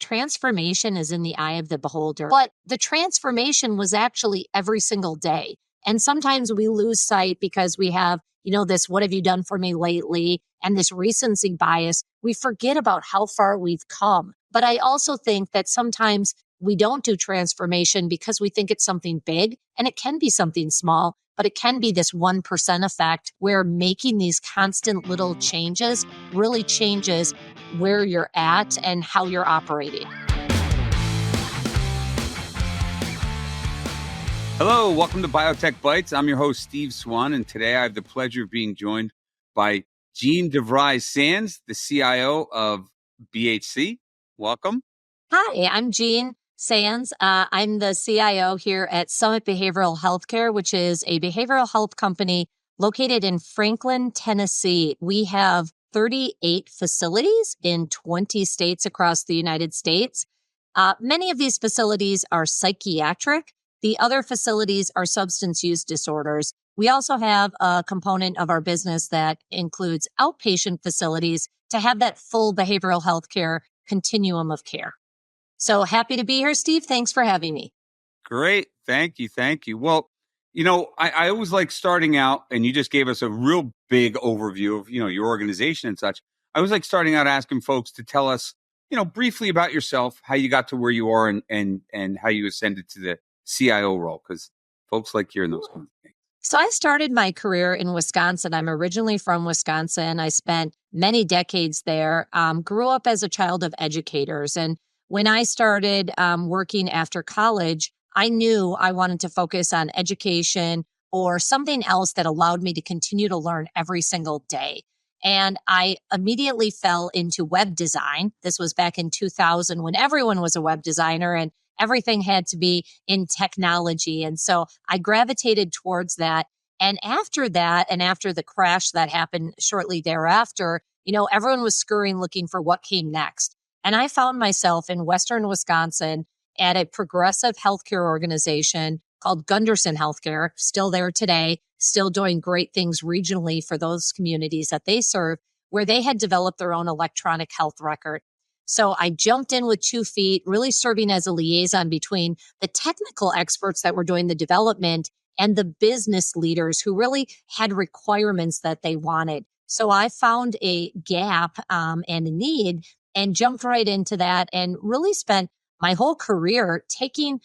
transformation is in the eye of the beholder, but the transformation was actually every single day. And sometimes we lose sight because we have, this, what have you done for me lately? And this recency bias. We forget about how far we've come. But I also think that sometimes we don't do transformation because we think it's something big, and it can be something small, but it can be this 1% effect where making these constant little changes really changes where you're at and how you're operating. Hello, welcome to Biotech Bytes. I'm your host, Steve Swan, and today I have the pleasure of being joined by Jeanne de Vries Sands, the CIO of BHC. Welcome. Hi, I'm Jeanne Sands. I'm the CIO here at Summit Behavioral Healthcare, which is a behavioral health company located in Franklin, Tennessee. We have 38 facilities in 20 states across the United States. Many of these facilities are psychiatric. The other facilities are substance use disorders. We also have a component of our business that includes outpatient facilities to have that full behavioral health care continuum of care. So happy to be here, Steve. Thanks for having me. Great. Thank you. Thank you. Well, I always like starting out, and you just gave us a real big overview of, your organization and such. I always like starting out asking folks to tell us, briefly about yourself, how you got to where you are and how you ascended to the CIO role, because folks like hearing those kinds of things. So I started my career in Wisconsin. I'm originally from Wisconsin. I spent many decades there, grew up as a child of educators. And when I started working after college, I knew I wanted to focus on education or something else that allowed me to continue to learn every single day. And I immediately fell into web design. This was back in 2000 when everyone was a web designer and everything had to be in technology. And so I gravitated towards that. And after that, and after the crash that happened shortly thereafter, everyone was scurrying looking for what came next. And I found myself in Western Wisconsin at a progressive healthcare organization called Gunderson Healthcare, still there today, still doing great things regionally for those communities that they serve, where they had developed their own electronic health record. So I jumped in with 2 feet, really serving as a liaison between the technical experts that were doing the development and the business leaders who really had requirements that they wanted. So I found a gap and a need and jumped right into that and really spent my whole career taking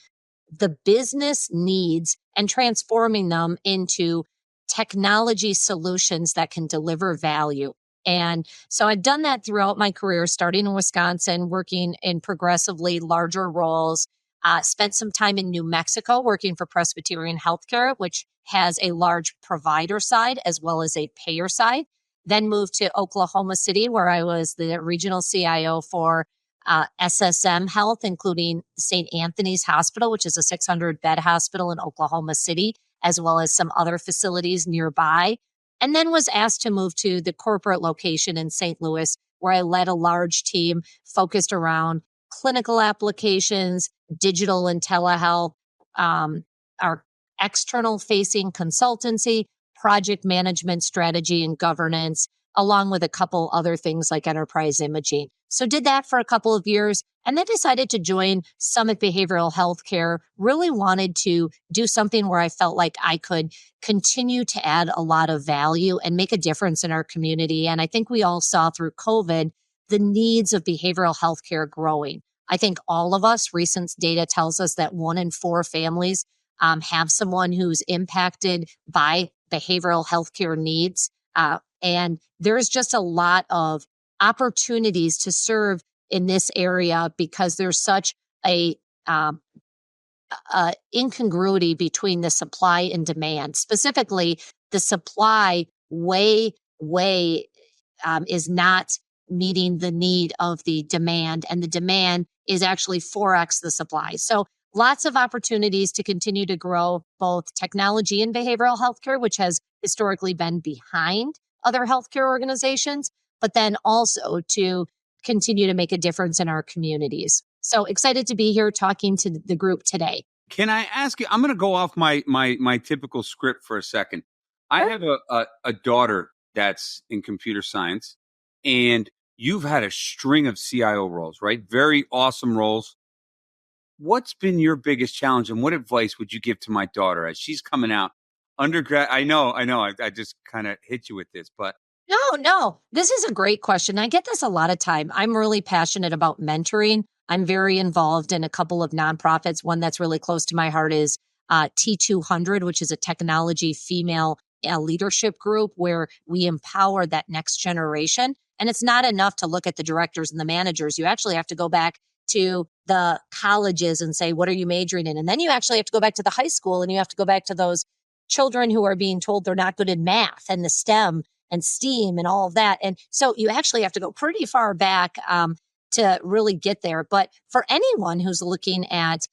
the business needs and transforming them into technology solutions that can deliver value. And so I've done that throughout my career, starting in Wisconsin, working in progressively larger roles, spent some time in New Mexico working for Presbyterian Healthcare, which has a large provider side as well as a payer side. Then moved to Oklahoma City, where I was the regional CIO for SSM Health, including St. Anthony's Hospital, which is a 600-bed hospital in Oklahoma City, as well as some other facilities nearby. And then was asked to move to the corporate location in St. Louis, where I led a large team focused around clinical applications, digital and telehealth, our external facing consultancy, project management, strategy and governance, along with a couple other things like enterprise imaging. So did that for a couple of years and then decided to join Summit Behavioral Healthcare. Really wanted to do something where I felt like I could continue to add a lot of value and make a difference in our community. And I think we all saw through COVID the needs of behavioral healthcare growing. I think all of us, recent data tells us that 1 in 4 families have someone who's impacted by behavioral healthcare needs. And there's just a lot of opportunities to serve in this area because there's such a incongruity between the supply and demand. Specifically, the supply is not meeting the need of the demand, and the demand is actually 4x the supply. So lots of opportunities to continue to grow both technology and behavioral healthcare, which has historically been behind other healthcare organizations, but then also to continue to make a difference in our communities. So excited to be here talking to the group today. Can I ask you, I'm going to go off my typical script for a second. I have a daughter that's in computer science, and you've had a string of CIO roles, right? Very awesome roles. What's been your biggest challenge, and what advice would you give to my daughter as she's coming out undergrad? I know. I just kind of hit you with this, but No. This is a great question. I get this a lot of time. I'm really passionate about mentoring. I'm very involved in a couple of nonprofits. One that's really close to my heart is T200, which is a technology female leadership group where we empower that next generation. And it's not enough to look at the directors and the managers. You actually have to go back to the colleges and say, what are you majoring in? And then you actually have to go back to the high school and you have to go back to those children who are being told they're not good in math and the STEM and STEAM and all of that. And so you actually have to go pretty far back to really get there. But for anyone who's looking at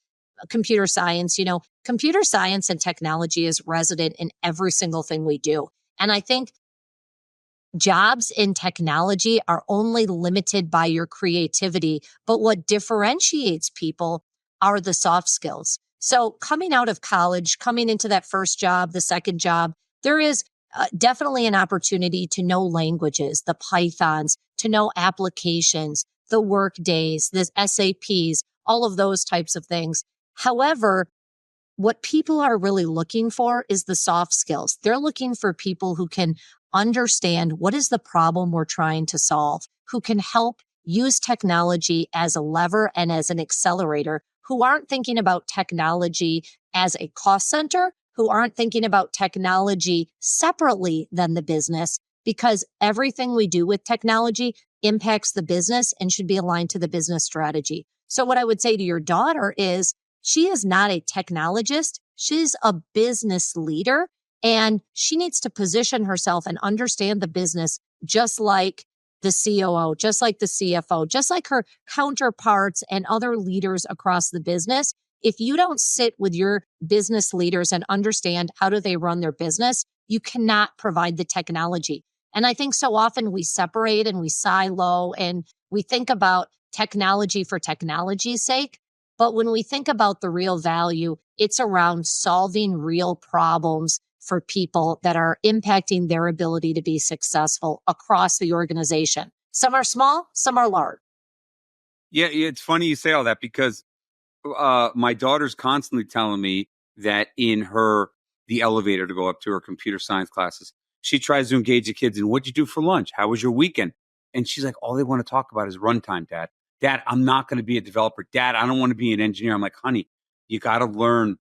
computer science, computer science and technology is resident in every single thing we do. And I think jobs in technology are only limited by your creativity, but what differentiates people are the soft skills. So coming out of college, coming into that first job, the second job, there is definitely an opportunity to know languages, the Pythons, to know applications, the Workdays, the SAPs, all of those types of things. However, what people are really looking for is the soft skills. They're looking for people who can understand what is the problem we're trying to solve, who can help use technology as a lever and as an accelerator, who aren't thinking about technology as a cost center, who aren't thinking about technology separately than the business, because everything we do with technology impacts the business and should be aligned to the business strategy. So what I would say to your daughter is she is not a technologist. She's a business leader, and she needs to position herself and understand the business just like the COO, just like the CFO, just like her counterparts and other leaders across the business. If you don't sit with your business leaders and understand how do they run their business, you cannot provide the technology. And I think so often we separate and we silo and we think about technology for technology's sake. But when we think about the real value, it's around solving real problems for people that are impacting their ability to be successful across the organization. Some are small, some are large. Yeah, it's funny you say all that because my daughter's constantly telling me that in the elevator to go up to her computer science classes, she tries to engage the kids in what'd you do for lunch? How was your weekend? And she's like, all they want to talk about is runtime, Dad. Dad, I'm not going to be a developer. Dad, I don't want to be an engineer. I'm like, honey, you got to learn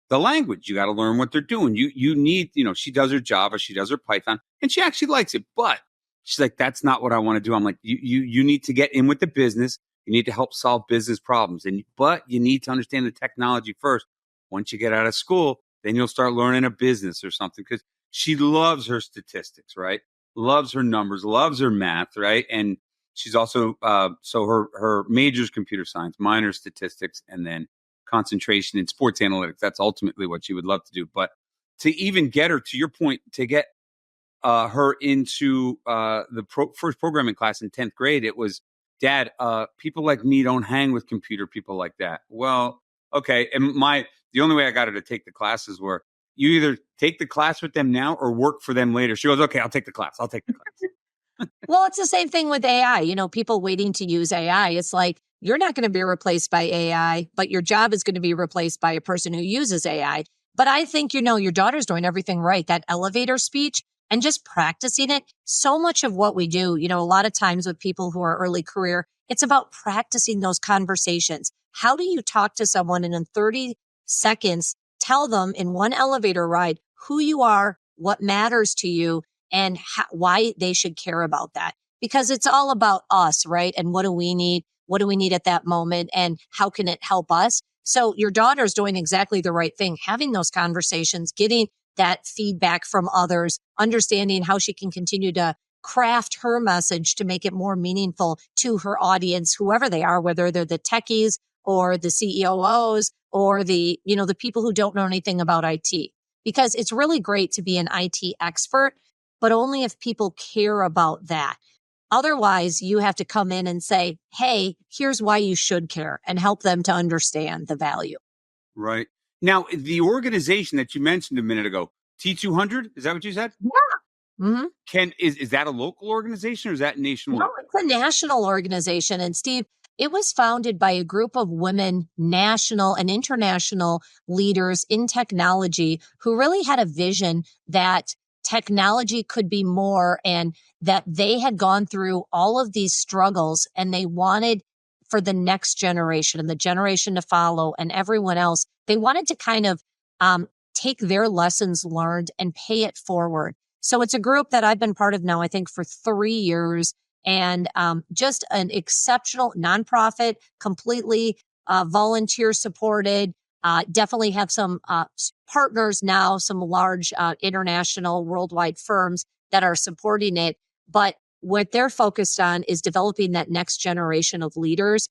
the language. You got to learn what they're doing. You need, she does her Java, she does her Python, and she actually likes it. But she's like, that's not what I want to do. I'm like, you need to get in with the business. You need to help solve business problems. But you need to understand the technology first. Once you get out of school, then you'll start learning a business or something, because she loves her statistics, right? Loves her numbers, loves her math, right? And she's also, so her major's computer science, minor statistics, and then concentration in sports analytics. That's ultimately what she would love to do. But to even get her, to your point, to get her into the first programming class in 10th grade, it was, Dad, people like me don't hang with computer people like that. Well, okay. And the only way I got her to take the classes were, you either take the class with them now or work for them later. She goes, okay, I'll take the class. Well, it's the same thing with AI. People waiting to use AI. It's like, you're not going to be replaced by AI, but your job is going to be replaced by a person who uses AI. But I think, your daughter's doing everything right. That elevator speech and just practicing it. So much of what we do, a lot of times with people who are early career, it's about practicing those conversations. How do you talk to someone and in 30 seconds, tell them in one elevator ride who you are, what matters to you, and why they should care about that? Because it's all about us, right? And what do we need? What do we need at that moment? And how can it help us? So your daughter's doing exactly the right thing, having those conversations, getting that feedback from others, understanding how she can continue to craft her message to make it more meaningful to her audience, whoever they are, whether they're the techies or the CEOs or the people who don't know anything about IT. Because it's really great to be an IT expert, but only if people care about that. Otherwise, you have to come in and say, hey, here's why you should care, and help them to understand the value. Right. Now, the organization that you mentioned a minute ago, T200, is that what you said? Yeah. Mhm. Is that a local organization or is that No, nationwide? it's a national organization. And Steve, it was founded by a group of women, national and international leaders in technology who really had a vision that technology could be more, and that they had gone through all of these struggles and they wanted for the next generation and the generation to follow and everyone else, they wanted to kind of take their lessons learned and pay it forward. So it's a group that I've been part of now, I think, for 3 years, and just an exceptional nonprofit, completely volunteer supported. Definitely have some partners now, some large international worldwide firms that are supporting it. But what they're focused on is developing that next generation of leaders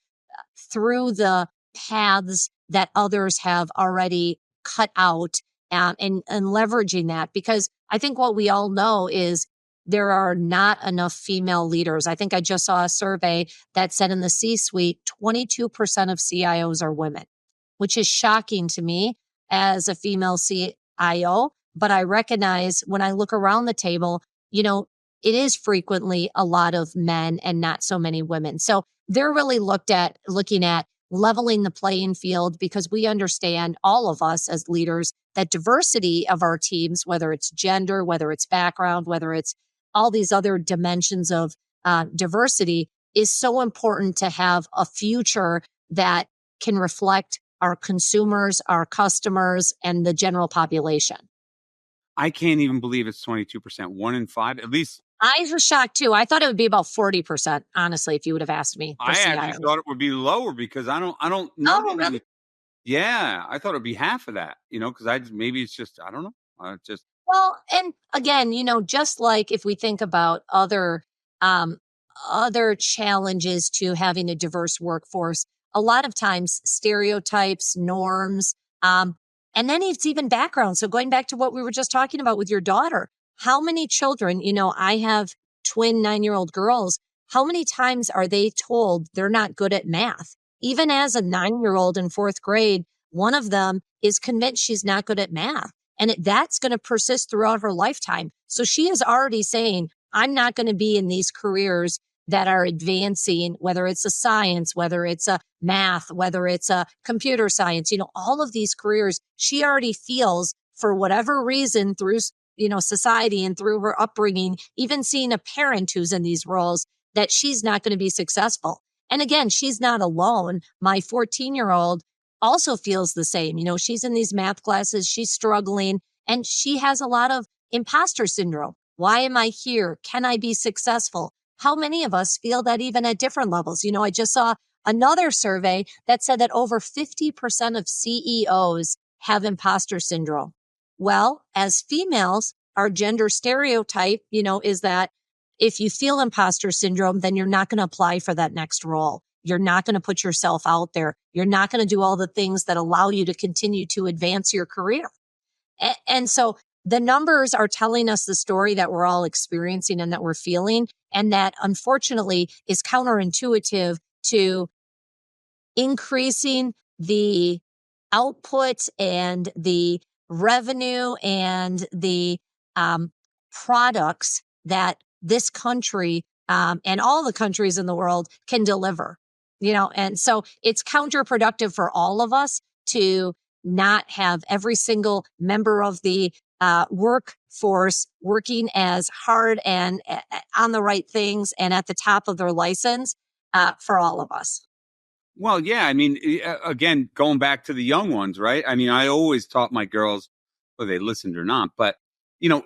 through the paths that others have already cut out, and leveraging that, because I think what we all know is there are not enough female leaders. I think I just saw a survey that said in the C-suite, 22% of CIOs are women, which is shocking to me as a female CIO. But I recognize when I look around the table, it is frequently a lot of men and not so many women. So they're really looking at leveling the playing field, because we understand, all of us as leaders, that diversity of our teams, whether it's gender, whether it's background, whether it's all these other dimensions of diversity, is so important to have a future that can reflect our consumers, our customers, and the general population. I can't even believe it's 22%. 1 in 5, at least. I was shocked too. I thought it would be about 40%, honestly, if you would have asked me for I actually CIOs. thought it would be lower because I don't know Oh, that really? many. Yeah, I thought it'd be half of that, because maybe it's just, I don't know. Just Well, and again, just like if we think about um, other challenges to having a diverse workforce, a lot of times stereotypes, norms, and then it's even background. So going back to what we were just talking about with your daughter, how many children, I have twin 9-year-old girls. How many times are they told they're not good at math? Even as a 9-year-old in fourth grade, one of them is convinced she's not good at math. And that's going to persist throughout her lifetime. So she is already saying, I'm not going to be in these careers that are advancing, whether it's a science, whether it's a math, whether it's a computer science, all of these careers, she already feels, for whatever reason, through, society and through her upbringing, even seeing a parent who's in these roles, that she's not going to be successful. And again, she's not alone. My 14-year-old also feels the same. She's in these math classes, she's struggling, and she has a lot of imposter syndrome. Why am I here? Can I be successful? How many of us feel that even at different levels? I just saw another survey that said that over 50% of CEOs have imposter syndrome. Well, as females, our gender stereotype, is that if you feel imposter syndrome, then you're not going to apply for that next role. You're not going to put yourself out there. You're not going to do all the things that allow you to continue to advance your career. And so the numbers are telling us the story that we're all experiencing and that we're feeling, and that unfortunately is counterintuitive to increasing the output and the revenue and the products that this country and all the countries in the world can deliver. And so it's counterproductive for all of us to not have every single member of the workforce working as hard and on the right things and at the top of their license for all of us. Well, yeah. I mean, again, going back to the young ones, right? I mean, I always taught my girls, whether they listened or not, but,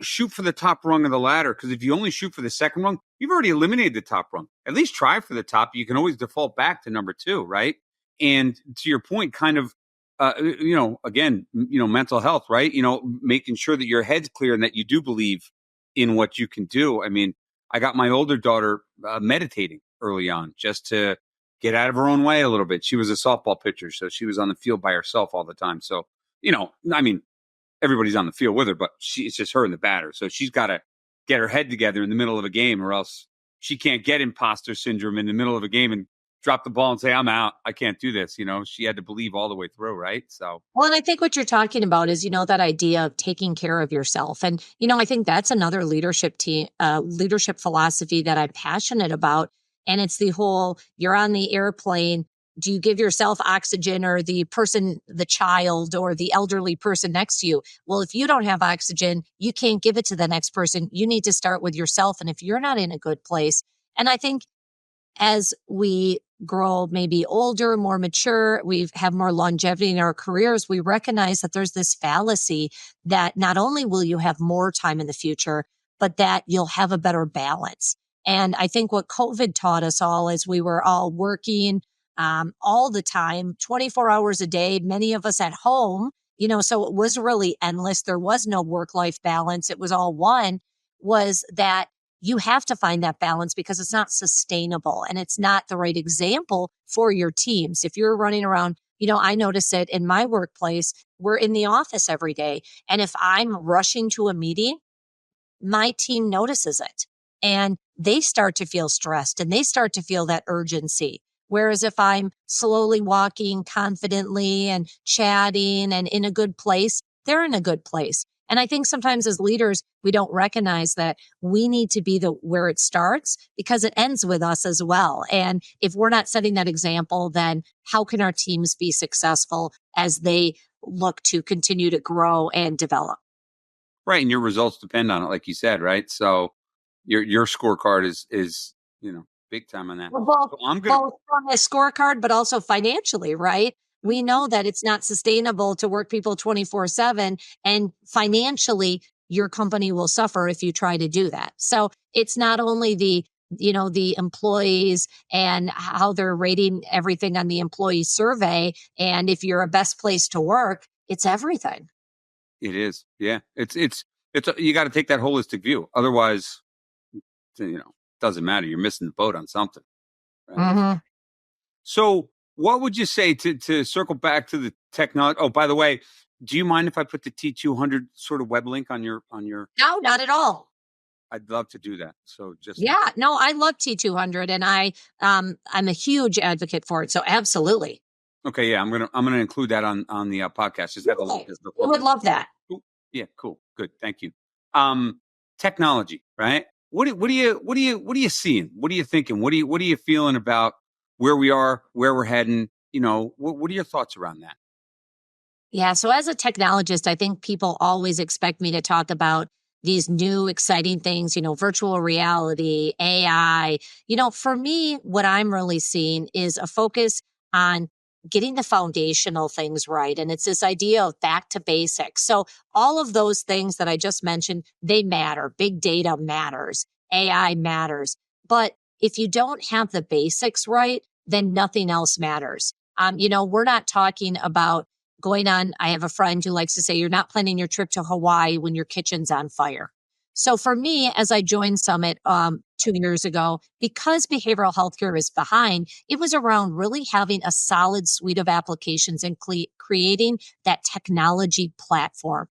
shoot for the top rung of the ladder. Because if you only shoot for the second rung, you've already eliminated the top rung. At least try for the top. You can always default back to number 2, right? And to your point, kind of, again, mental health, right? Making sure that your head's clear and that you do believe in what you can do. I mean, I got my older daughter meditating early on just to get out of her own way a little bit. She was a softball pitcher, so she was on the field by herself all the time. So, I mean, everybody's on the field with her, but it's just her and the batter. So she's got to get her head together in the middle of a game, or else she can't get imposter syndrome in the middle of a game and drop the ball and say, I'm out. I can't do this. She had to believe all the way through, right? So, Well, and I think what you're talking about is, that idea of taking care of yourself. And, I think that's another leadership philosophy that I'm passionate about. And it's the whole, you're on the airplane. Do you give yourself oxygen, or the person, the child, or the elderly person next to you? Well, if you don't have oxygen, you can't give it to the next person. You need to start with yourself. And if you're not in a good place, and I think as we grow maybe older, more mature, we have more longevity in our careers, we recognize that there's this fallacy that not only will you have more time in the future, but that you'll have a better balance. And I think what COVID taught us all is we were all working all the time, 24 hours a day, many of us at home, so it was really endless. There was no work-life balance. It was all one, was that you have to find that balance because it's not sustainable and it's not the right example for your teams. If you're running around, I notice it in my workplace, we're in the office every day. And if I'm rushing to a meeting, my team notices it and they start to feel stressed and they start to feel that urgency. Whereas if I'm slowly walking confidently and chatting and in a good place, they're in a good place. And I think sometimes as leaders, we don't recognize that we need to be where it starts because it ends with us as well. And if we're not setting that example, then how can our teams be successful as they look to continue to grow and develop? right. And your results depend on it, like you said, right? So your scorecard is, big time on that. Well, both, So I'm going to, both on the scorecard, but also financially, right? We know that it's not sustainable to work people 24/7, and financially your company will suffer if you try to do that. So it's not only the employees and how they're rating everything on the employee survey. And if you're a best place to work, it's everything. it is. Yeah. You got to take that holistic view. Otherwise, doesn't matter. You're missing the boat on something. Right? Mm-hmm. So what would you say to circle back to the technology? Oh, by the way, do you mind if I put the T200 sort of web link on your, No, not at all. I'd love to do that. So just, Yeah, no, I love T200 and I'm a huge advocate for it. So absolutely. okay. Yeah. I'm going to include that on the podcast. Just have a look. Okay. I would love that. Cool. Yeah. Cool. Good. Thank you. Technology, right? What are you seeing? What are you thinking? What are you feeling about where we are, where we're heading? What are your thoughts around that? Yeah. So as a technologist, I think people always expect me to talk about these new exciting things, virtual reality, AI. For me, what I'm really seeing is a focus on getting the foundational things right. And it's this idea of back to basics. So all of those things that I just mentioned, they matter. Big data matters. AI matters. But if you don't have the basics right, then nothing else matters. We're not talking about going on. I have a friend who likes to say, you're not planning your trip to Hawaii when your kitchen's on fire. So for me, as I joined Summit 2 years ago, because behavioral healthcare is behind, it was around really having a solid suite of applications and creating that technology platform.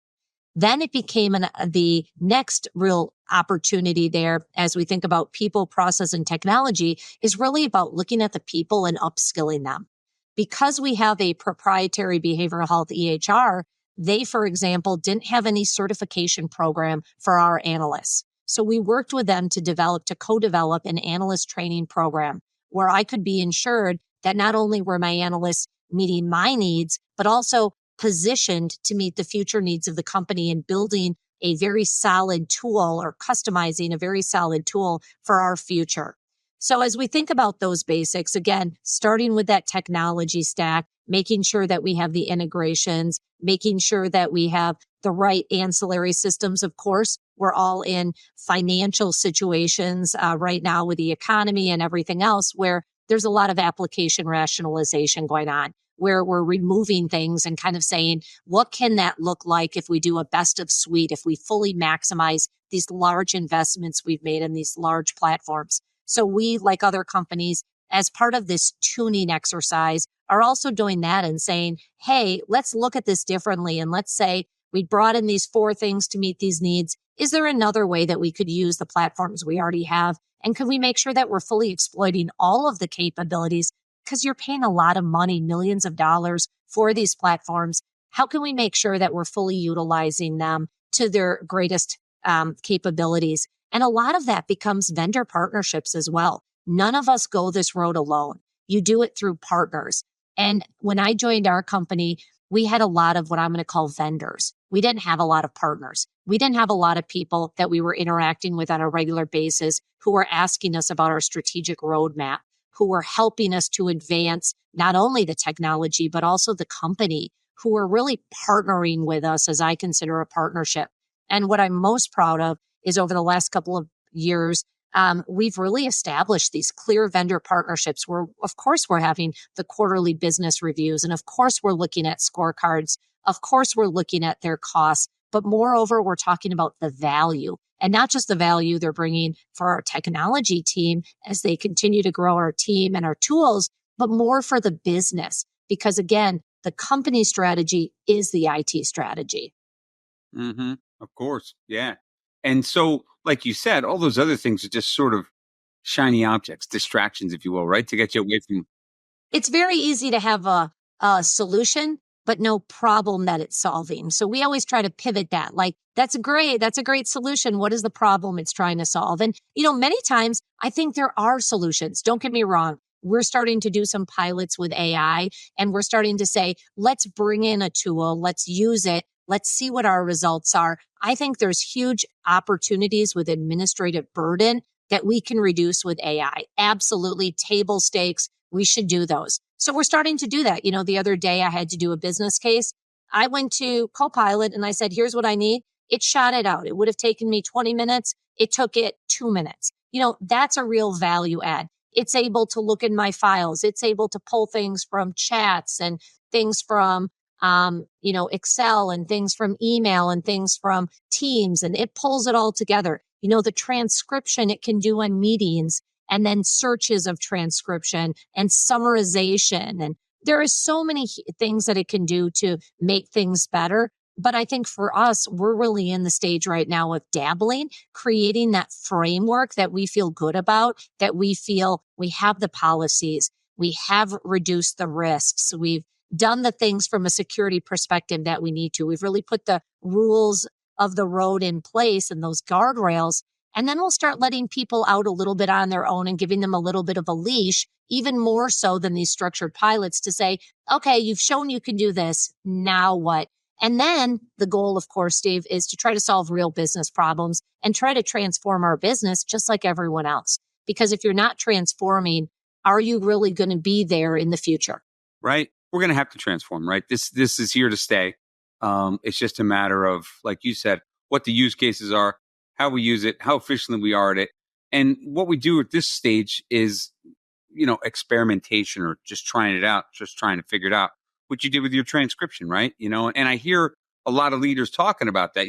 Then it became the next real opportunity there as we think about people, process, and technology is really about looking at the people and upskilling them. Because we have a proprietary behavioral health EHR, they, for example, didn't have any certification program for our analysts. So we worked with them to co-develop an analyst training program where I could be ensured that not only were my analysts meeting my needs, but also positioned to meet the future needs of the company and building a very solid tool or customizing a very solid tool for our future. So as we think about those basics, again, starting with that technology stack, making sure that we have the integrations, making sure that we have the right ancillary systems. Of course, we're all in financial situations right now with the economy and everything else where there's a lot of application rationalization going on, where we're removing things and kind of saying, what can that look like if we do a best of suite, if we fully maximize these large investments we've made in these large platforms? So we, like other companies, as part of this tuning exercise, are also doing that and saying, hey, let's look at this differently. And let's say we brought in these 4 things to meet these needs. is there another way that we could use the platforms we already have? And can we make sure that we're fully exploiting all of the capabilities? Because you're paying a lot of money, millions of dollars for these platforms. How can we make sure that we're fully utilizing them to their greatest capabilities? And a lot of that becomes vendor partnerships as well. None of us go this road alone. You do it through partners. And when I joined our company, we had a lot of what I'm going to call vendors. We didn't have a lot of partners. We didn't have a lot of people that we were interacting with on a regular basis who were asking us about our strategic roadmap, who were helping us to advance not only the technology, but also the company, who were really partnering with us as I consider a partnership. And what I'm most proud of is over the last couple of years, we've really established these clear vendor partnerships where, of course, we're having the quarterly business reviews. And of course, we're looking at scorecards. Of course, we're looking at their costs. But moreover, we're talking about the value, and not just the value they're bringing for our technology team as they continue to grow our team and our tools, but more for the business. Because again, the company strategy is the IT strategy. Mm-hmm. Of course. Yeah. And so, like you said, all those other things are just sort of shiny objects, distractions, if you will, right? To get you away from. It's very easy to have a solution, but no problem that it's solving. So we always try to pivot that. Like, that's great. That's a great solution. What is the problem it's trying to solve? And, many times I think there are solutions. Don't get me wrong. We're starting to do some pilots with AI, and we're starting to say, let's bring in a tool. Let's use it. Let's see what our results are. I think there's huge opportunities with administrative burden that we can reduce with AI. Absolutely table stakes. We should do those. So we're starting to do that. The other day I had to do a business case. I went to Copilot and I said, here's what I need. It shot it out. It would have taken me 20 minutes. It took it 2 minutes. That's a real value add. It's able to look in my files. It's able to pull things from chats and things from, Excel and things from email and things from Teams, and it pulls it all together. The transcription it can do on meetings, and then searches of transcription and summarization. And there is so many things that it can do to make things better. But I think for us, we're really in the stage right now of dabbling, creating that framework that we feel good about, that we feel we have the policies, we have reduced the risks, we've done the things from a security perspective that we need to. We've really put the rules of the road in place and those guardrails. And then we'll start letting people out a little bit on their own and giving them a little bit of a leash, even more so than these structured pilots, to say, okay, you've shown you can do this. Now what? And then the goal, of course, Steve, is to try to solve real business problems and try to transform our business just like everyone else. Because if you're not transforming, are you really going to be there in the future? Right. We're going to have to transform, right? This is here to stay. It's just a matter of, like you said, what the use cases are, how we use it, how efficient we are at it. And what we do at this stage is, experimentation or just trying it out, just trying to figure it out. What you did with your transcription, right? And I hear a lot of leaders talking about that.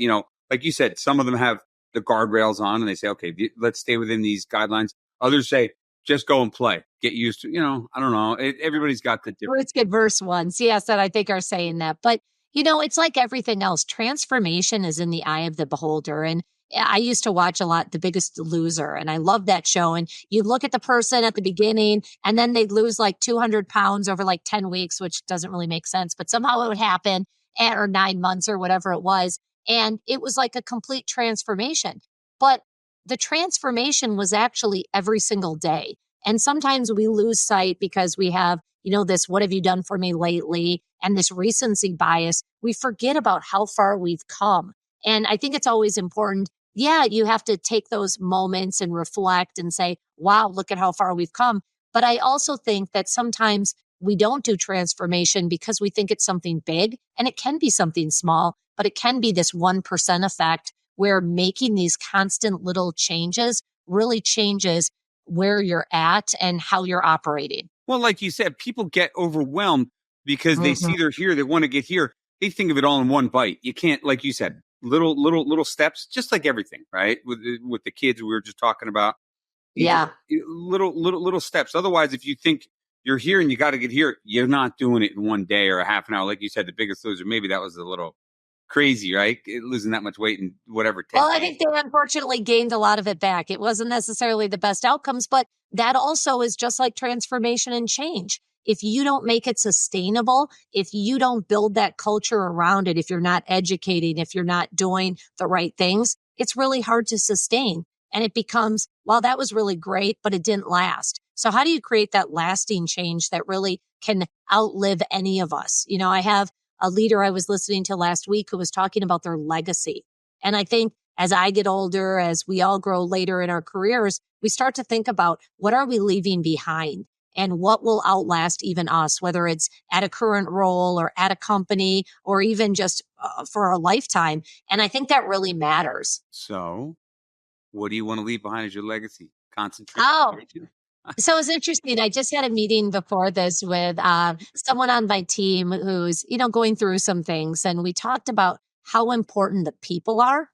Like you said, some of them have the guardrails on and they say, okay, let's stay within these guidelines. Others say, just go and play, get used to, I don't know. Everybody's got the different. Let's get verse ones. Yes, that I think are saying that. But, it's like everything else. Transformation is in the eye of the beholder. And I used to watch a lot The Biggest Loser, and I love that show. And you look at the person at the beginning, and then they'd lose like 200 pounds over like 10 weeks, which doesn't really make sense, but somehow it would happen, or 9 months or whatever it was. And it was like a complete transformation. But the transformation was actually every single day. And sometimes we lose sight because we have, this, what have you done for me lately? And this recency bias. We forget about how far we've come. And I think it's always important. Yeah, you have to take those moments and reflect and say, wow, look at how far we've come. But I also think that sometimes we don't do transformation because we think it's something big, and it can be something small, but it can be this 1% effect where making these constant little changes really changes where you're at and how you're operating. Well, like you said, people get overwhelmed because they see they're here, they want to get here. They think of it all in one bite. You can't, like you said, little steps, just like everything, right? With the kids we were just talking about. Yeah. Little steps. Otherwise, if you think you're here and you got to get here, you're not doing it in one day or a half an hour. Like you said, The Biggest Loser, maybe that was a little crazy, right? Losing that much weight in whatever, 10 Well, I days. think they unfortunately gained a lot of it back. It wasn't necessarily the best outcomes, but that also is just like transformation and change. If you don't make it sustainable, if you don't build that culture around it, if you're not educating, if you're not doing the right things, it's really hard to sustain. And it becomes, well, that was really great, but it didn't last. So how do you create that lasting change that really can outlive any of us? I have a leader I was listening to last week who was talking about their legacy. And I think as I get older, as we all grow later in our careers, we start to think about what are we leaving behind and what will outlast even us, whether it's at a current role or at a company or even just for a lifetime. And I think that really matters. So what do you want to leave behind as your legacy? Concentrate. Oh, so it's interesting. I just had a meeting before this with someone on my team who's, going through some things. And we talked about how important the people are.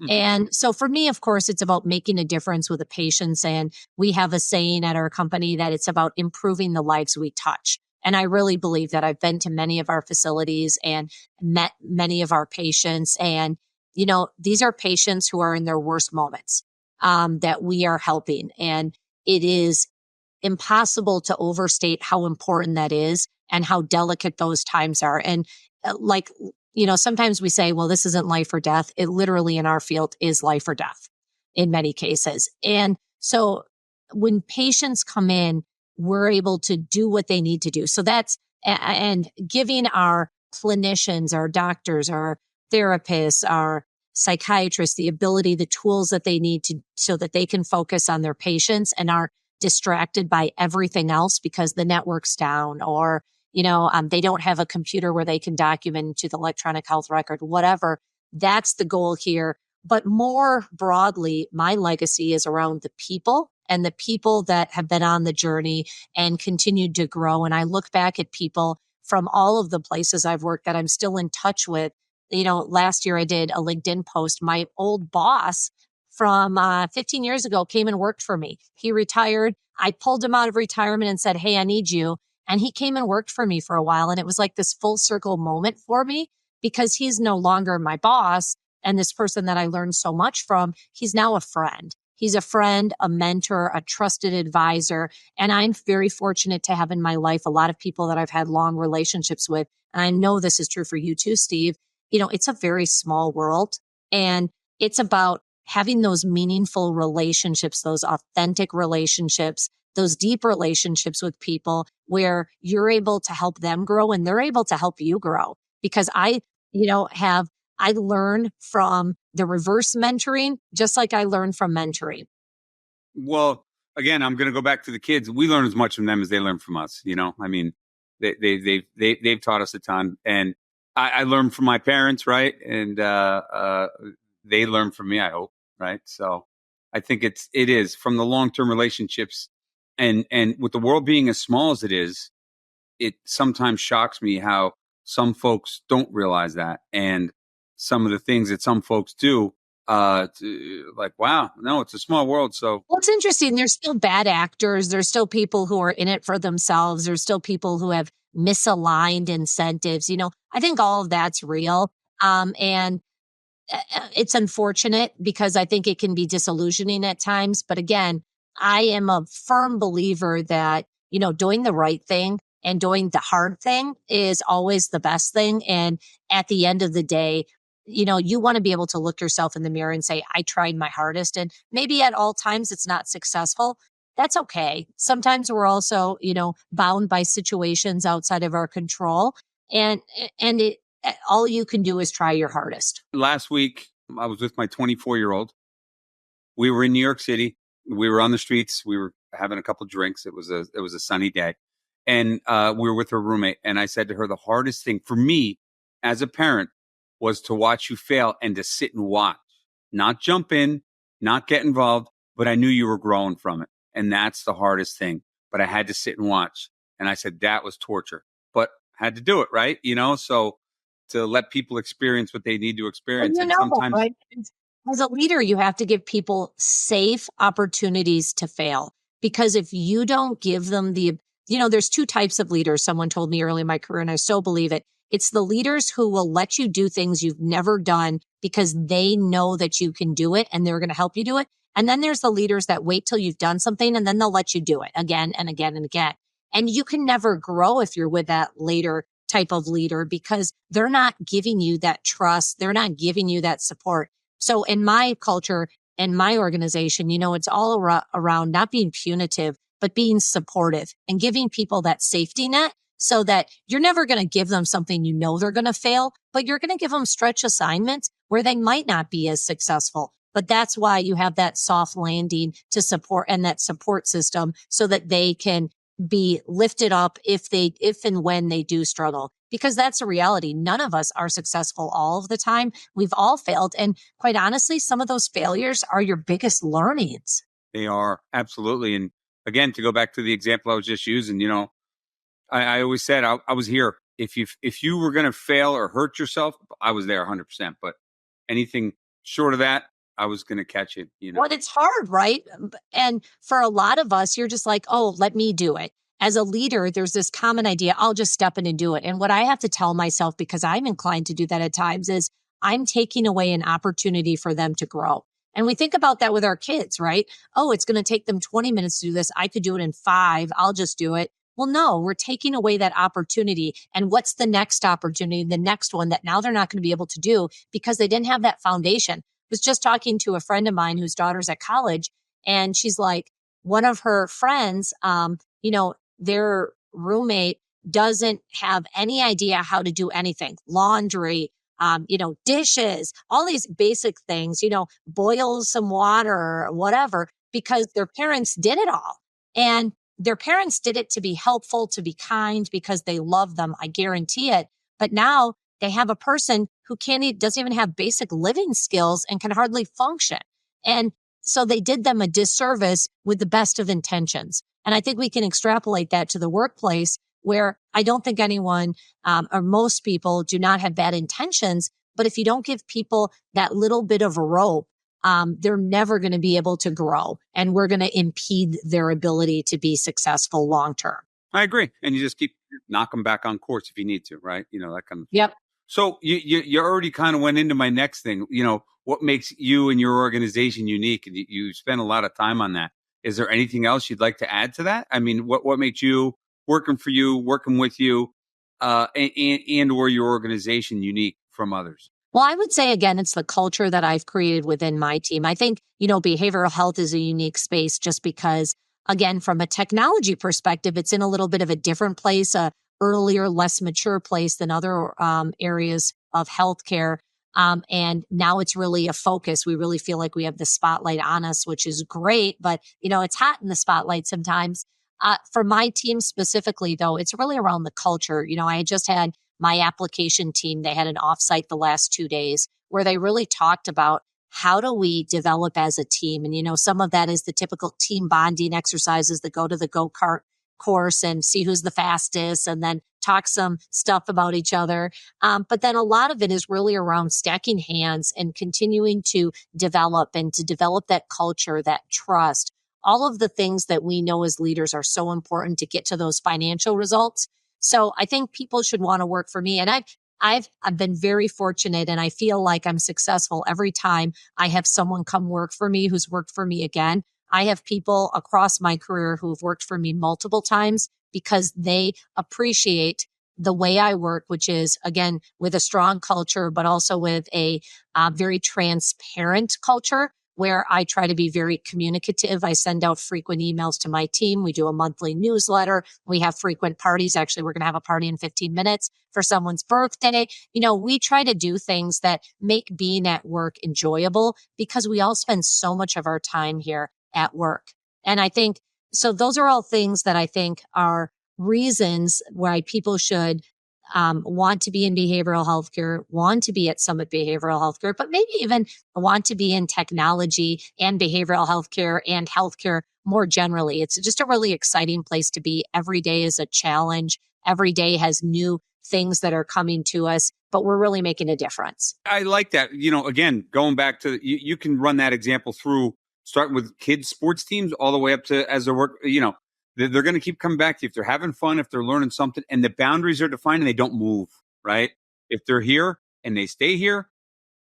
Mhm. And so for me, of course, it's about making a difference with the patients. And we have a saying at our company that it's about improving the lives we touch. And I really believe that. I've been to many of our facilities and met many of our patients. And, these are patients who are in their worst moments that we are helping. And it is impossible to overstate how important that is and how delicate those times are. And sometimes we say, well, this isn't life or death. It literally in our field is life or death in many cases. And so when patients come in, we're able to do what they need to do. So and giving our clinicians, our doctors, our therapists, our psychiatrists, the ability, the tools that they need so that they can focus on their patients and are distracted by everything else because the network's down or they don't have a computer where they can document to the electronic health record, whatever. That's the goal here. But more broadly, my legacy is around the people and the people that have been on the journey and continued to grow. And I look back at people from all of the places I've worked that I'm still in touch with. Last year I did a LinkedIn post. My old boss from 15 years ago came and worked for me. He retired. I pulled him out of retirement and said, hey, I need you. And he came and worked for me for a while. And it was like this full circle moment for me because he's no longer my boss. And this person that I learned so much from, he's now a friend. He's a friend, a mentor, a trusted advisor. And I'm very fortunate to have in my life a lot of people that I've had long relationships with. And I know this is true for you too, Steve. It's a very small world and it's about having those meaningful relationships, those authentic relationships, those deep relationships with people where you're able to help them grow and they're able to help you grow. Because I learn from the reverse mentoring, just like I learned from mentoring. Well, again, I'm going to go back to the kids. We learn as much from them as they learn from us. I mean, they've taught us a ton, and I learned from my parents, right? And they learn from me, I hope, right? So I think it is from the long-term relationships, and with the world being as small as it is, it sometimes shocks me how some folks don't realize that, and some of the things that some folks do. Like, wow, no, it's a small world. So, well, it's interesting. There's still bad actors. There's still people who are in it for themselves. There's still people who have misaligned incentives. I think all of that's real. And it's unfortunate because I think it can be disillusioning at times. But again, I am a firm believer that, doing the right thing and doing the hard thing is always the best thing. And at the end of the day, you want to be able to look yourself in the mirror and say, I tried my hardest. And maybe at all times it's not successful. That's okay. Sometimes we're also, bound by situations outside of our control. And all you can do is try your hardest. last week I was with my 24-year-old. We were in New York City. We were on the streets. We were having a couple drinks. It was a sunny day, and we were with her roommate. And I said to her, the hardest thing for me as a parent was to watch you fail and to sit and watch, not jump in, not get involved, but I knew you were growing from it. And that's the hardest thing. But I had to sit and watch. And I said, that was torture, but I had to do it. Right. So to let people experience what they need to experience. And And sometimes, right? As a leader, you have to give people safe opportunities to fail. Because if you don't give them there's two types of leaders. Someone told me early in my career, and I so believe it. It's the leaders who will let you do things you've never done because they know that you can do it and they're going to help you do it. And then there's the leaders that wait till you've done something and then they'll let you do it again and again and again. And you can never grow if you're with that later type of leader because they're not giving you that trust. They're not giving you that support. So in my culture and my organization, it's all around not being punitive, but being supportive and giving people that safety net so that you're never going to give them something they're going to fail, but you're going to give them stretch assignments where they might not be as successful. But that's why you have that soft landing to support and that support system so that they can be lifted up if and when they do struggle, because that's a reality. None of us are successful all of the time. We've all failed. And quite honestly, some of those failures are your biggest learnings. They are, absolutely. And again, to go back to the example I was just using, I always said I was here. If you were going to fail or hurt yourself, I was there 100%. But anything short of that, I was going to catch it. Well, it's hard, right? And for a lot of us, you're just like, oh, let me do it. As a leader, there's this common idea, I'll just step in and do it. And what I have to tell myself, because I'm inclined to do that at times, is I'm taking away an opportunity for them to grow. And we think about that with our kids, right? Oh, it's going to take them 20 minutes to do this. I could do it in 5. I'll just do it. Well, no, we're taking away that opportunity. And what's the next opportunity, the next one that now they're not going to be able to do because they didn't have that foundation? Was just talking to a friend of mine whose daughter's at college, and she's like, one of her friends, their roommate doesn't have any idea how to do anything, laundry, dishes, all these basic things, boil some water or whatever, because their parents did it all. And their parents did it to be helpful, to be kind, because they love them. I guarantee it. But now they have a person who doesn't even have basic living skills and can hardly function. And so they did them a disservice with the best of intentions. And I think we can extrapolate that to the workplace, where I don't think anyone or most people do not have bad intentions. But if you don't give people that little bit of a rope, they're never going to be able to grow. And we're going to impede their ability to be successful long term. I agree. And you just keep knock them back on course if you need to, right? That kind of. Yep. So you already kind of went into my next thing. What makes you and your organization unique? And you spend a lot of time on that. Is there anything else you'd like to add to that? I mean, what makes you working with you, and or your organization unique from others? Well, I would say, again, it's the culture that I've created within my team. I think, behavioral health is a unique space just because, again, from a technology perspective, it's in a little bit of a different place, a earlier, less mature place than other areas of healthcare. And now it's really a focus. We really feel like we have the spotlight on us, which is great, but it's hot in the spotlight sometimes. For my team specifically, though, it's really around the culture. I just had my application team. They had an offsite the last 2 days where they really talked about how do we develop as a team? And, some of that is the typical team bonding exercises that go to the go-kart course and see who's the fastest and then talk some stuff about each other. But then a lot of it is really around stacking hands and continuing to develop that culture, that trust, all of the things that we know as leaders are so important to get to those financial results. So I think people should want to work for me. And I've been very fortunate, and I feel like I'm successful every time I have someone come work for me who's worked for me again. I have people across my career who've worked for me multiple times because they appreciate the way I work, which is, again, with a strong culture, but also with a very transparent culture where I try to be very communicative. I send out frequent emails to my team. We do a monthly newsletter. We have frequent parties. Actually, we're going to have a party in 15 minutes for someone's birthday. We try to do things that make being at work enjoyable because we all spend so much of our time here at work. And I think, so those are all things that I think are reasons why people should want to be in behavioral healthcare, want to be at Summit Behavioral Healthcare, but maybe even want to be in technology and behavioral healthcare and healthcare more generally. It's just a really exciting place to be. Every day is a challenge. Every day has new things that are coming to us, but we're really making a difference. I like that. Again, going back to, you can run that example through, starting with kids' sports teams all the way up to as they work, they're going to keep coming back to you if they're having fun, if they're learning something, and the boundaries are defined and they don't move. right? If they're here and they stay here,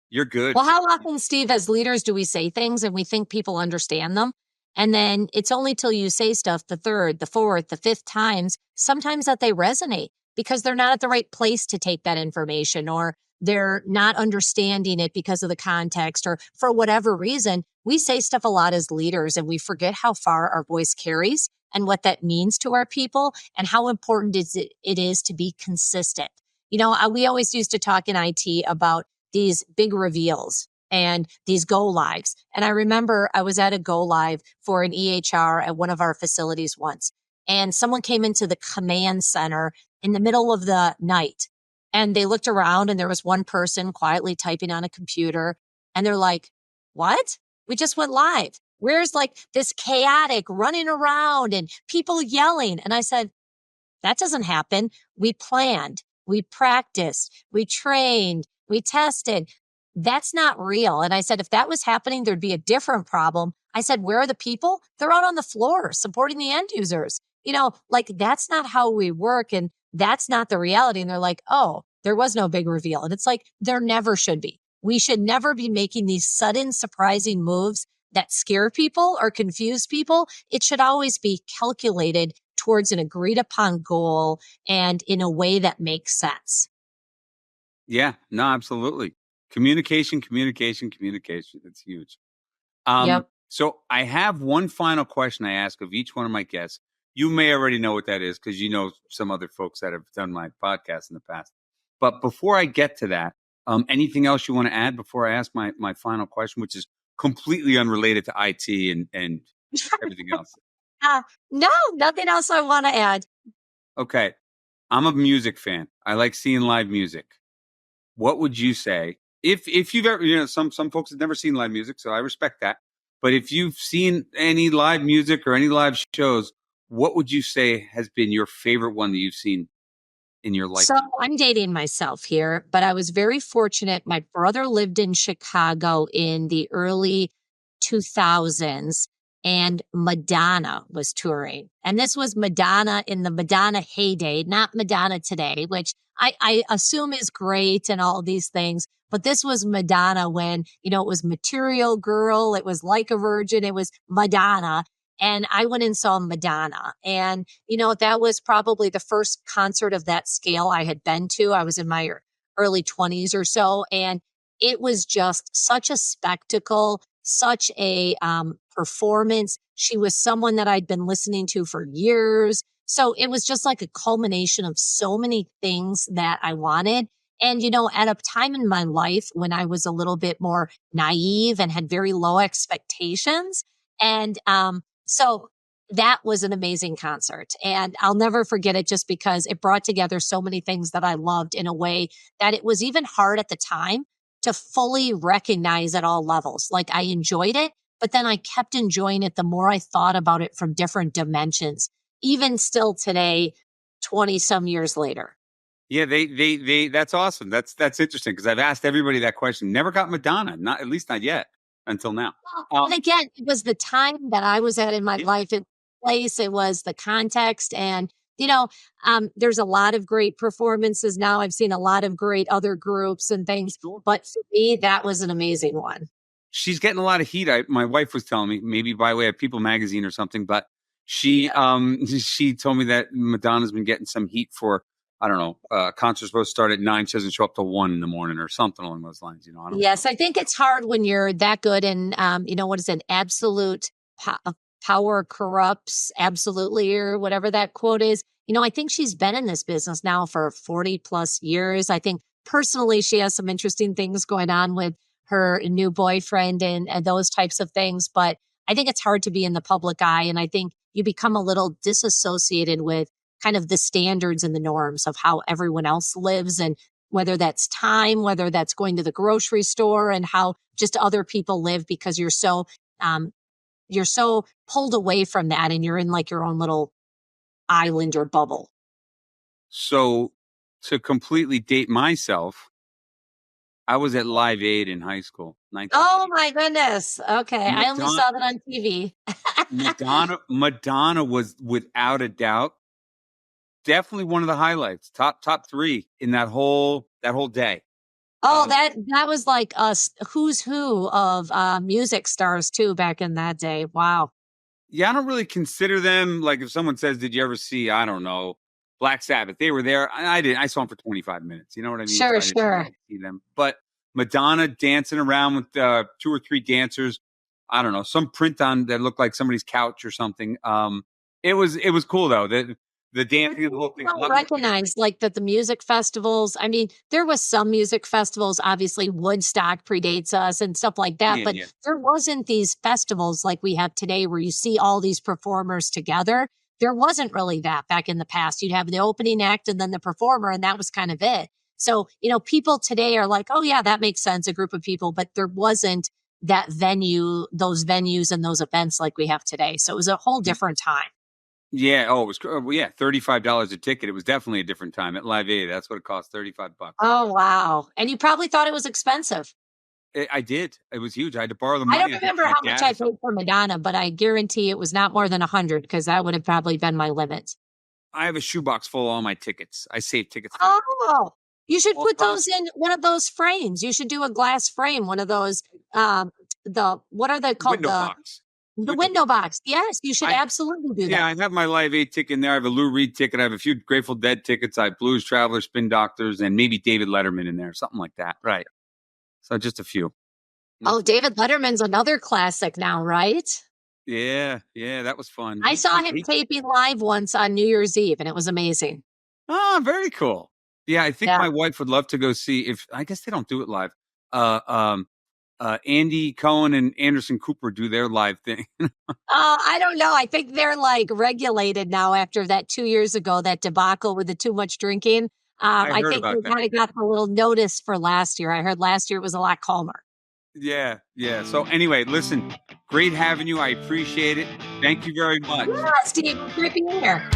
you're good. Well, how often, Steve, as leaders, do we say things and we think people understand them? And then it's only till you say stuff the third, the fourth, the fifth times, sometimes that they resonate because they're not at the right place to take that information, or they're not understanding it because of the context, or for whatever reason. We say stuff a lot as leaders and we forget how far our voice carries and what that means to our people and how important it is to be consistent. We always used to talk in IT about these big reveals and these go lives. And I remember I was at a go live for an EHR at one of our facilities once, and someone came into the command center in the middle of the night, and they looked around and there was one person quietly typing on a computer, and they're like, "What? We just went live. Where's like this chaotic running around and people yelling?" And I said, "That doesn't happen. We planned, we practiced, we trained, we tested. That's not real." And I said, if that was happening, there'd be a different problem. I said, where are the people? They're out on the floor supporting the end users. Like that's not how we work. And that's not the reality. And they're like, oh, there was no big reveal. And it's like, there never should be. We should never be making these sudden, surprising moves that scare people or confuse people. It should always be calculated towards an agreed upon goal and in a way that makes sense. Yeah, no, absolutely. Communication. It's huge. Yep. So I have one final question I ask of each one of my guests. You may already know what that is because you know some other folks that have done my podcast in the past. But before I get to that, anything else you want to add before I ask my final question, which is completely unrelated to IT and everything else? No, nothing else I want to add. Okay. I'm a music fan. I like seeing live music. What would you say if you've ever, some folks have never seen live music, so I respect that. But if you've seen any live music or any live shows, what would you say has been your favorite one that you've seen in your So lifetime? I'm dating myself here, but I was very fortunate. My brother lived in Chicago in the early 2000s, and Madonna was touring. And this was Madonna in the Madonna heyday, not Madonna today, which I assume is great and all these things. But this was Madonna when, it was Material Girl, it was Like a Virgin, it was Madonna. And I went and saw Madonna. And, that was probably the first concert of that scale I had been to. I was in my early 20s or so. And it was just such a spectacle, such a performance. She was someone that I'd been listening to for years. So it was just like a culmination of so many things that I wanted. And, at a time in my life when I was a little bit more naive and had very low expectations. And so that was an amazing concert. And I'll never forget it just because it brought together so many things that I loved in a way that it was even hard at the time to fully recognize at all levels. Like I enjoyed it, but then I kept enjoying it the more I thought about it from different dimensions, even still today, 20 some years later. Yeah, they that's awesome. That's interesting because I've asked everybody that question. Never got Madonna, not at least not yet until now. And again, it was the time that I was at in my Yeah. life, in place. It was the context. And, there's a lot of great performances now. I've seen a lot of great other groups and things, Sure. but for me, that was an amazing one. She's getting a lot of heat. My wife was telling me, maybe by way of People Magazine or something, but she she told me that Madonna's been getting some heat for, I don't know, concert's supposed to start at 9. She doesn't show up till 1 in the morning or something along those lines. I don't Yes, I think it's hard when you're that good. And, what is it? Absolute power corrupts absolutely, or whatever that quote is. I think she's been in this business now for 40 plus years. I think personally, she has some interesting things going on with her new boyfriend and those types of things. But I think it's hard to be in the public eye. And I think you become a little disassociated with kind of the standards and the norms of how everyone else lives, and whether that's time, whether that's going to the grocery store, and how just other people live, because um, you're so pulled away from that and you're in like your own little island or bubble. So to completely date myself, I was at Live Aid in high school. Oh my goodness. Okay. I only Madonna, saw that on TV. Madonna was without a doubt definitely one of the highlights. Top three in that whole day. Oh, that was like who's who of music stars too back in that day. Wow. Yeah, I don't really consider them like if someone says, "Did you ever see?" I don't know, Black Sabbath. They were there. I didn't. I saw them for 25 minutes. You know what I mean? So Sure, I didn't sure. really see them. But Madonna dancing around with 2 or 3 dancers. I don't know, some print on that looked like somebody's couch or something. It was cool though. The dancing and the whole thing. Don't recognize like that the music festivals. I mean, there was some music festivals. Obviously, Woodstock predates us and stuff like that, Yeah, but yeah. there wasn't these festivals like we have today where you see all these performers together. There wasn't really that back in the past. You'd have the opening act and then the performer, and that was kind of it. So, people today are like, oh, yeah, that makes sense, a group of people, but there wasn't that venue, those venues and those events like we have today. So it was a whole different time. Yeah. Oh, it was. Well, yeah, $35 a ticket. It was definitely a different time at Live Aid. That's what it cost. $35. Oh, wow. And you probably thought it was expensive. I did. It was huge. I had to borrow the I money. don't I think remember from my how much dad I or something. paid for Madonna, but I guarantee it was not more than 100 because that would have probably been my limit. I have a shoebox full of all my tickets. I saved tickets for Oh, you should all put time. those in one of those frames. You should do a glass frame, one of those, what are they called? Window box. The window box. Yes, you should I absolutely do Yeah, that. I have my Live Aid ticket in there. I have a Lou Reed ticket. I have a few Grateful Dead tickets. I have Blues Traveler, Spin Doctors, and maybe David Letterman in there, something like that. Right. So just a few. Oh, David Letterman's another classic now, right? Yeah, that was fun. I saw him taping live once on New Year's Eve, and it was amazing. Oh, very cool. Yeah, I think Yeah. my wife would love to go see if I guess they don't do it live. Uh, um, Andy Cohen and Anderson Cooper do their live thing. I don't know. I think they're like regulated now after that 2 years ago, that debacle with the too much drinking. I I heard think about they that. kind of got a little notice for last year. I heard last year was a lot calmer. Yeah. So anyway, listen, great having you. I appreciate it. Thank you very much. Yeah, Steve, great being here.